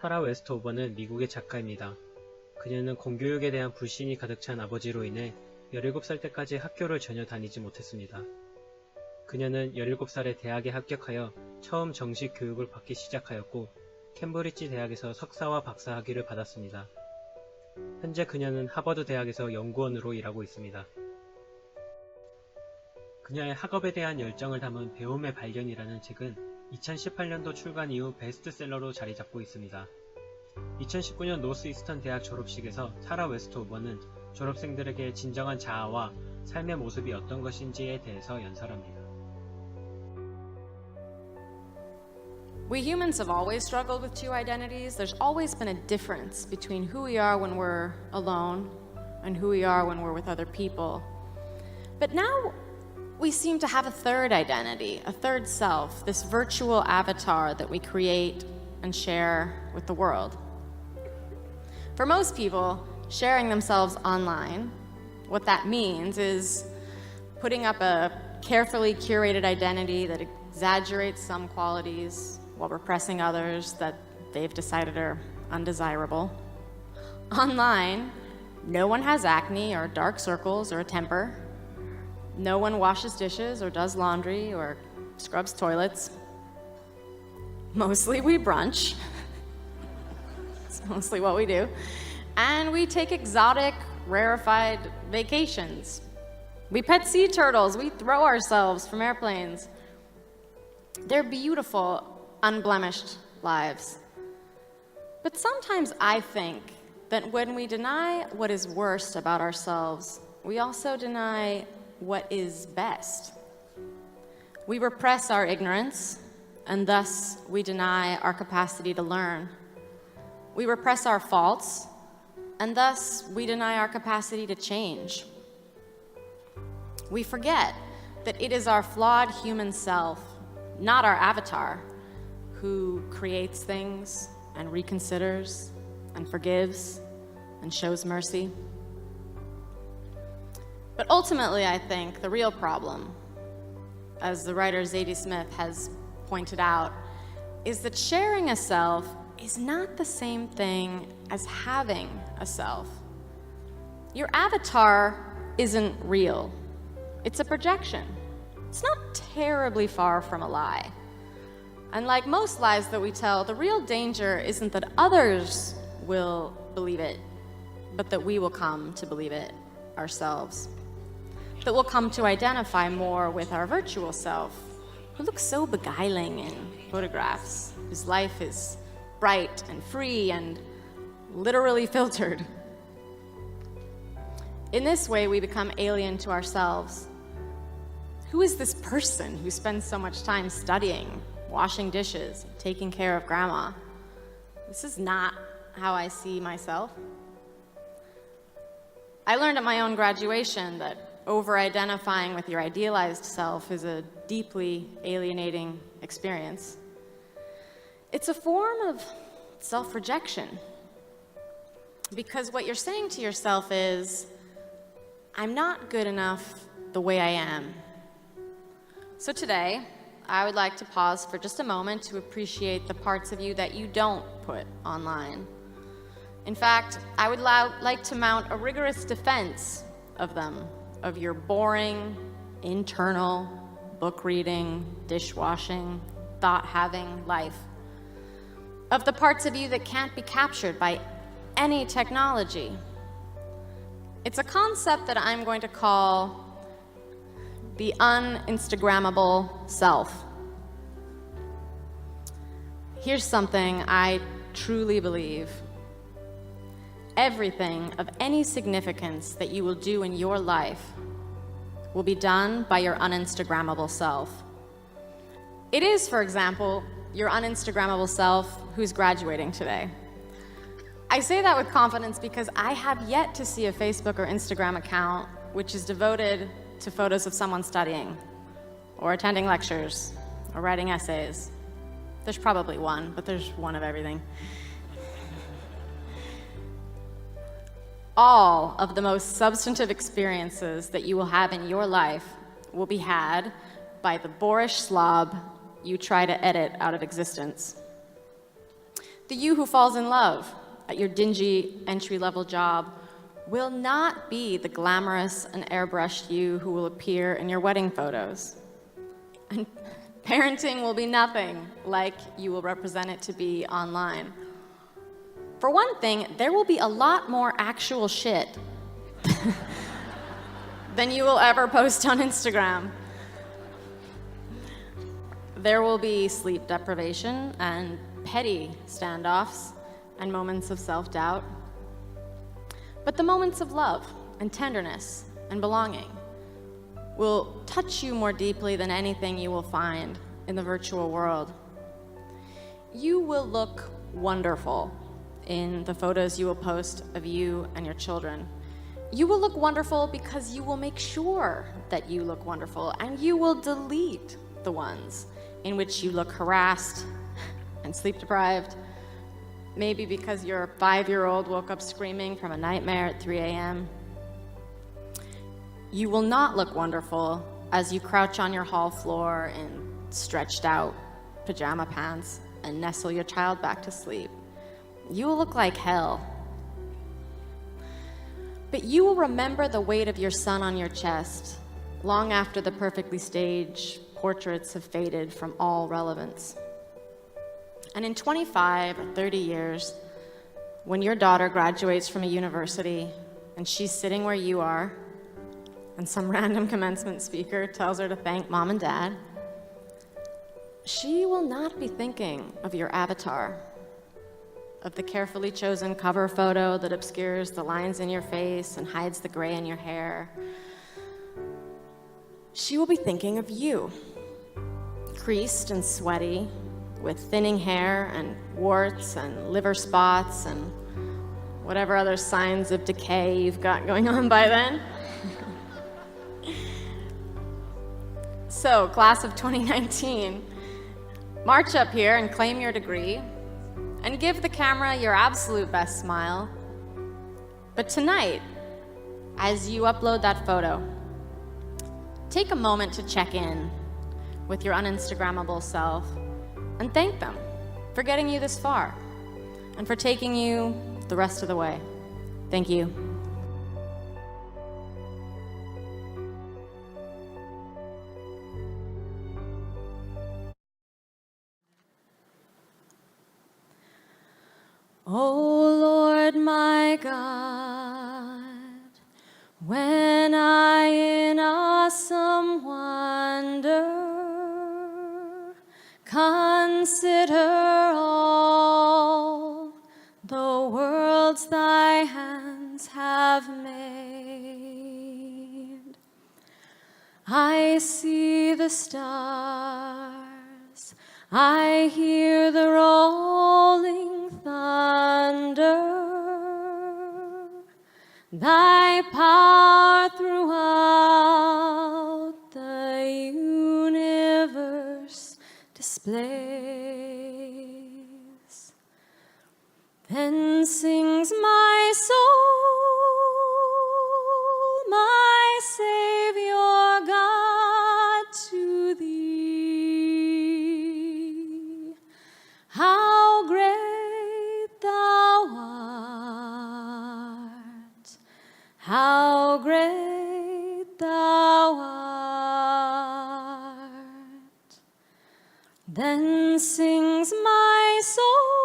사라 웨스트오버는 미국의 작가입니다. 그녀는 공교육에 대한 불신이 가득 찬 아버지로 인해 17살 때까지 학교를 전혀 다니지 못했습니다. 그녀는 17살에 대학에 합격하여 처음 정식 교육을 받기 시작하였고 캠브리지 대학에서 석사와 박사 학위를 받았습니다. 현재 그녀는 하버드 대학에서 연구원으로 일하고 있습니다. 그녀의 학업에 대한 열정을 담은 배움의 발견이라는 책은 2018년도 출간 이후 베스트셀러로 자리 잡고 있습니다. 2019년 노스이스턴대학 졸업식에서 사라 웨스트오버는 졸업생들에게 진정한 자아와 삶의 모습이 어떤 것인지에 대해서 연설합니다. We humans have always struggled with two identities. There's always been a difference between who we are when we're alone and who we are when we're with other people. But now we seem to have a third identity, a third self, this virtual avatar that we create and share with the world. For most people, sharing themselves online, what that means is putting up a carefully curated identity that exaggerates some qualities while repressing others that they've decided are undesirable. Online, no one has acne or dark circles or a temper. No one washes dishes or does laundry or scrubs toilets. Mostly we brunch. It's mostly what we do. And we take exotic, rarefied vacations. We pet sea turtles. We throw ourselves from airplanes. They're beautiful, unblemished lives. But sometimes I think that when we deny what is worst about ourselves, we also deny what is best. We repress our ignorance, and thus we deny our capacity to learn. We repress our faults, and thus we deny our capacity to change. We forget that it is our flawed human self, not our avatar, who creates things and reconsiders and forgives and shows mercy. But ultimately, I think the real problem, as the writer Zadie Smith has pointed out, is that sharing a self is not the same thing as having a self. Your avatar isn't real. It's a projection. It's not terribly far from a lie. And like most lies that we tell, the real danger isn't that others will believe it, but that we will come to believe it ourselves. That we'll come to identify more with our virtual self, who looks so beguiling in photographs, whose life is bright and free and literally filtered. In this way, we become alien to ourselves. Who is this person who spends so much time studying, washing dishes, taking care of grandma? This is not how I see myself. I learned at my own graduation that over-identifying with your idealized self is a deeply alienating experience. It's a form of self-rejection. Because what you're saying to yourself is, I'm not good enough the way I am. So today, I would like to pause for just a moment to appreciate the parts of you that you don't put online. In fact, I would like to mount a rigorous defense of them, of your boring, internal, book reading, dishwashing, thought-having life. Of the parts of you that can't be captured by any technology. It's a concept that I'm going to call the un-Instagrammable self. Here's something I truly believe. Everything of any significance that you will do in your life will be done by your un-Instagrammable self. It is, for example, your un-Instagrammable self who's graduating today. I say that with confidence because I have yet to see a Facebook or Instagram account which is devoted to photos of someone studying, or attending lectures, or writing essays. There's probably one, but there's one of everything. All of the most substantive experiences that you will have in your life will be had by the boorish slob you try to edit out of existence. The you who falls in love at your dingy entry-level job will not be the glamorous and airbrushed you who will appear in your wedding photos. And parenting will be nothing like you will represent it to be online. For one thing, there will be a lot more actual shit than you will ever post on Instagram. There will be sleep deprivation and petty standoffs and moments of self-doubt. But the moments of love and tenderness and belonging will touch you more deeply than anything you will find in the virtual world. You will look wonderful in the photos you will post of you and your children. You will look wonderful because you will make sure that you look wonderful, and you will delete the ones in which you look harassed and sleep deprived, maybe because your 5-year-old woke up screaming from a nightmare at 3 a.m. You will not look wonderful as you crouch on your hall floor in stretched out pajama pants and nestle your child back to sleep. You will look like hell. But you will remember the weight of your son on your chest long after the perfectly staged portraits have faded from all relevance. And in 25 or 30 years, when your daughter graduates from a university and she's sitting where you are, and some random commencement speaker tells her to thank mom and dad, she will not be thinking of your avatar, of the carefully chosen cover photo that obscures the lines in your face and hides the gray in your hair. She will be thinking of you, creased and sweaty, with thinning hair and warts and liver spots and whatever other signs of decay you've got going on by then. So, class of 2019, march up here and claim your degree and give the camera your absolute best smile. But tonight, as you upload that photo, take a moment to check in with your uninstagrammable self and thank them for getting you this far and for taking you the rest of the way. Thank you. Oh Lord my God, when I in awesome wonder consider all the worlds thy hands have made, I see the stars, I hear the rolling thunder, thy power throughout the universe displays. Then sings my soul, my Savior God, to thee. How great thou art, how great thou art. Then sings my soul,